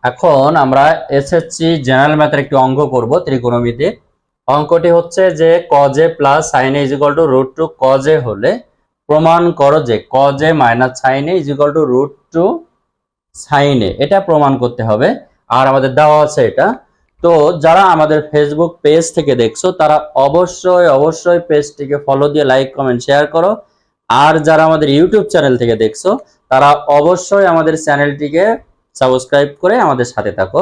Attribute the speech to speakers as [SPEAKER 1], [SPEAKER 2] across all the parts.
[SPEAKER 1] এখন আমরা SSC general ম্যাথের একটি অঙ্ক করব ত্রিকোণমিতির। অঙ্কটি হচ্ছে যে cos a plus sin a equal to √2 cos a হলে প্রমাণ করো যে cos a minus sin a equal to √2 sin a। এটা প্রমাণ করতে হবে। আর আমাদের দেওয়া আছে এটা। তো যারা আমাদের ফেসবুক পেজ থেকে দেখছো তারা অবশ্যই পেজটিকে ফলো দিয়ে লাইক কমেন্ট শেয়ার করো। আর যারা আমাদের ইউটিউব চ্যানেল থেকে দেখছো তারা অবশ্যই আমাদের চ্যানেলটিকে সাবস্ক্রাইব করে আমাদের সাথে থাকো।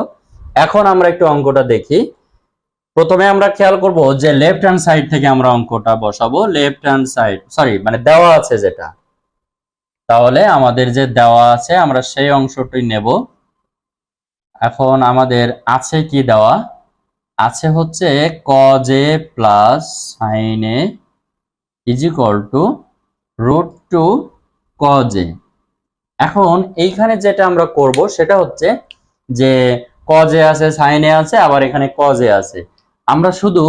[SPEAKER 1] এখন আমরা একটু অঙ্কটা দেখি। প্রথমে আমরা খেয়াল করব যে লেফট হ্যান্ড সাইড থেকে আমরা অঙ্কটা বসাবো। লেফট হ্যান্ড সাইড মানে দেওয়া আছে যেটা, তাহলে আমাদের যে দেওয়া আছে আমরা সেই অংশটি নেব। এখন আমাদের আছে কি দেওয়া আছে হচ্ছে cos a plus sin a equal to √2 cos a। এখন এইখানে যেটা আমরা করব সেটা হচ্ছে যে cos a আছে sin a আছে আবার এখানে cos a আছে। আমরা শুধু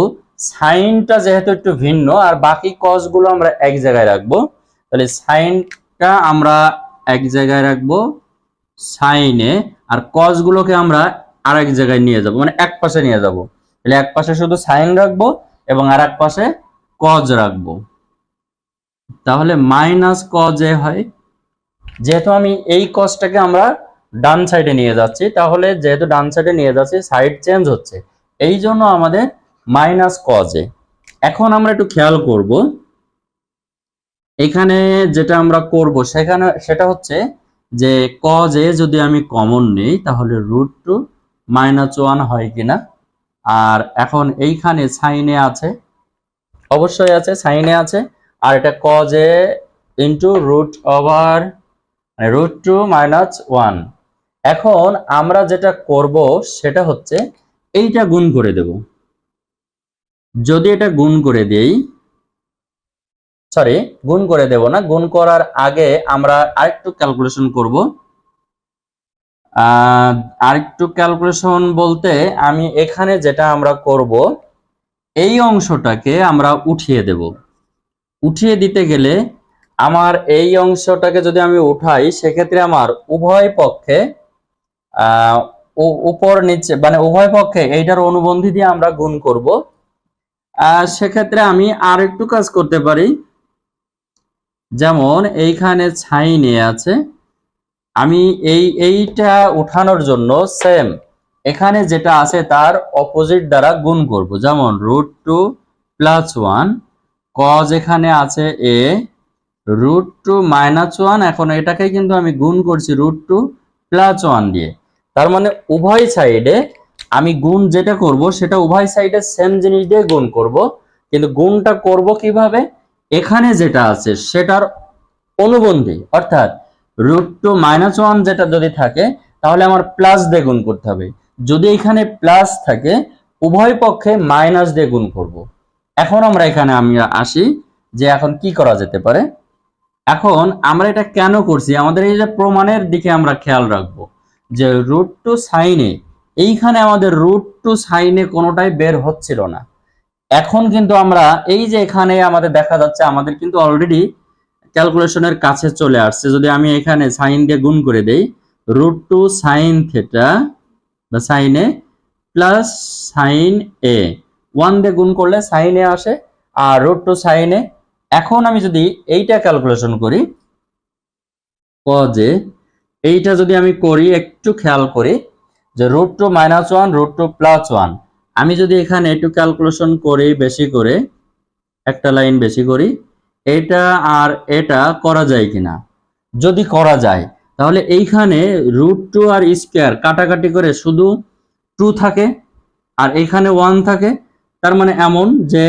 [SPEAKER 1] সাইনটা যেহেতু একটু ভিন্ন আর বাকি cos গুলো আমরা এক জায়গায় রাখবো, তাহলে সাইনটা আমরা এক জায়গায় রাখবো sin a আর cos গুলোকে আমরা আরেক জায়গায় নিয়ে যাব, মানে এক পাশে নিয়ে যাব। তাহলে এক পাশে শুধু sin রাখবো এবং আর এক পাশে cos রাখবো, তাহলে মাইনাস cos a হয়। যেহেতু আমি এই cosটাকে আমরা ডান সাইডে নিয়ে যাচ্ছি, তাহলে যেহেতু ডান সাইডে নিয়ে যাচ্ছি সাইড চেঞ্জ হচ্ছে, এই জন্য আমাদের মাইনাস cos a। এখন আমরা একটু খেয়াল করব এখানে যেটা আমরা করব সেটা হচ্ছে যে cos a যদি আমি কমন নেই তাহলে √2 -1 হয় কিনা। আর এখন এইখানে sin a আছে, অবশ্যই আছে, sin a আছে, আর এটা cos a ইন্টু √2 -1। এখন আমরা যেটা করব সেটা হচ্ছে এইটা গুণ করে দেব। যদি এটা গুণ করে দেই, গুণ করে দেব না, গুণ করার আগে আমরা আরেকটু ক্যালকুলেশন করব। আরেকটু ক্যালকুলেশন বলতে আমি এখানে যেটা আমরা করব এই অংশটাকে আমরা উঠিয়ে দেব। উঠিয়ে দিতে গেলে আমার এই অংশটাকে যদি আমি উঠাই সেক্ষেত্রে আমার উভয় পক্ষে উপর নিচে মানে উভয় পক্ষে এইটার অনুবন্ধী দিয়ে আমরা গুণ করব। সেক্ষেত্রে আমি আর একটু কাজ করতে পারি, যেমন এইখানে sin a আছে, আমি এইটা উঠানোর জন্য সেম এখানে যেটা আছে তার অপোজিট দ্বারা গুণ করব, যেমন √2 +1 cos এখানে আছে a √2 -1। এখন এটাকে কিন্তু আমি গুণ করছি √2 +1 দিয়ে, তার মানে উভয় সাইডে আমি গুণ যেটা করব সেটা উভয় সাইডে সেম জিনিস দিয়ে গুণ করব। কিন্তু গুণটা করব কিভাবে, এখানে যেটা আছে সেটার অনুবন্ধী, অর্থাৎ √2 -1 যেটা যদি থাকে তাহলে আমার প্লাস দিয়ে গুণ করতে হবে। যদি এখানে প্লাস থাকে উভয় পক্ষে মাইনাস দিয়ে গুণ করব। এখন আমরা এখানে আসি যে এখন কি করা যেতে পারে। এখন আমরা এটা কেন করছি, আমাদের এই যে প্রমাণের দিকে আমরা খেয়াল রাখবো যে √2 sin a, এইখানে আমাদের √2 sin a কোনোটাই বের হচ্ছিল না। এখন কিন্তু আমরা এই যে এখানে আমাদের দেখা যাচ্ছে আমাদের কিন্তু অলরেডি ক্যালকুলেশনের কাছে চলে আসছে। যদি আমি এখানে সাইন দিয়ে গুণ করে দেই √2 sin থিটা বা sin a plus sin a, 1 দিয়ে গুণ করলে sin a আসে আর √2 sin a। এখন আমি যদি এইটা ক্যালকুলেশন করি cos a, এইটা যদি আমি করি একটু খেয়াল করি যে √2 -1 √2 +1, আমি যদি এখানে একটু ক্যালকুলেশন করি বেশি করে, একটা লাইন বেশি করি, এটা আর এটা করা যায় কিনা। যদি করা যায় তাহলে এইখানে √2 আর স্কয়ার কাটাকাটি করে শুধু 2 থাকে আর এখানে 1 থাকে, তার মানে এমন যে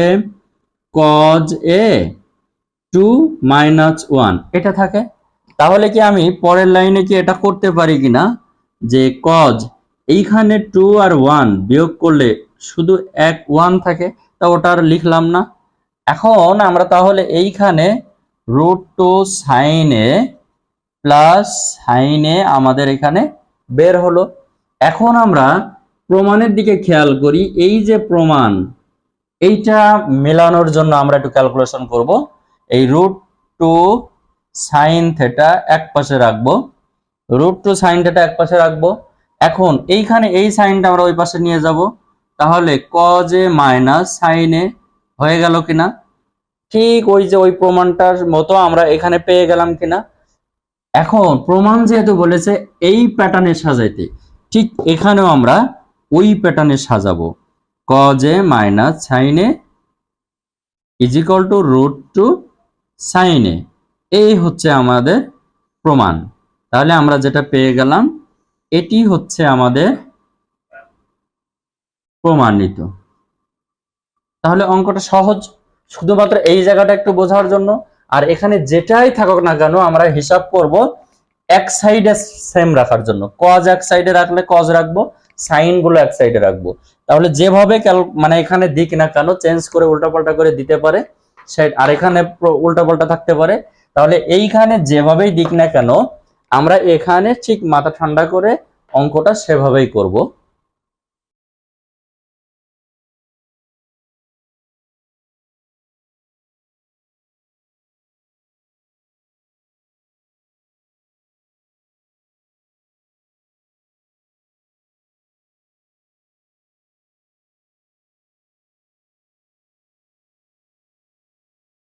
[SPEAKER 1] cos a 2 -1 এটা থাকে। তাহলে কি আমি পরের লাইনে কি এটা করতে পারি কিনা যে cos এইখানে 2 আর 1 বিয়োগ করলে শুধু 1 থাকে, তা ওটা আর লিখলাম না। এখন আমরা তাহলে এইখানে √2 sin a plus sin a আমাদের এখানে বের হলো। এখন আমরা প্রমাণের দিকে খেয়াল করি, এই যে প্রমাণ এইটা মেলানোর জন্য আমরা একটু ক্যালকুলেশন করব। এই √2 sin থিটা এক পাশে রাখবো, √2 sin থিটা এক পাশে রাখবো। এখন এইখানে এই সাইনটা আমরা ওই পাশে নিয়ে যাব, তাহলে cos a minus sin a হয়ে গেল কিনা? ঠিক ওই যে ওই প্রমাণটার মতো আমরা এখানে পেয়ে গেলাম কিনা? এখন প্রমাণ যেহেতু বলেছে এই প্যাটার্নে সাজাইতে, ঠিক এখানেও আমরা ওই প্যাটার্নে সাজাবো। cos a minus sin a is equal to √2 sin a, এই হচ্ছে আমাদের প্রমাণ। তাহলে আমরা যেটা পেয়ে গেলাম এটি হচ্ছে আমাদের প্রমাণিত। তাহলে অঙ্কটা সহজ, শুধুমাত্র এই জায়গাটা একটু বোঝার জন্য। আর এখানে যেটাই থাকুক না কেন আমরা হিসাব করব এক সাইডে সেম রাখার জন্য। cos এক সাইডে রাখলে cos রাখবো, সাইন গুলো এক সাইডে রাখবো। তাহলে যেভাবে মানে এখানে দিক না কেন চেঞ্জ করে উল্টাপাল্টা করে দিতে পারে, আর এখানে উল্টাপাল্টা থাকতে পারে। তাহলে এইখানে যেভাবেই দিক না কেন আমরা এখানে ঠিক মাথা ঠান্ডা করে অঙ্কটা সেভাবেই করব।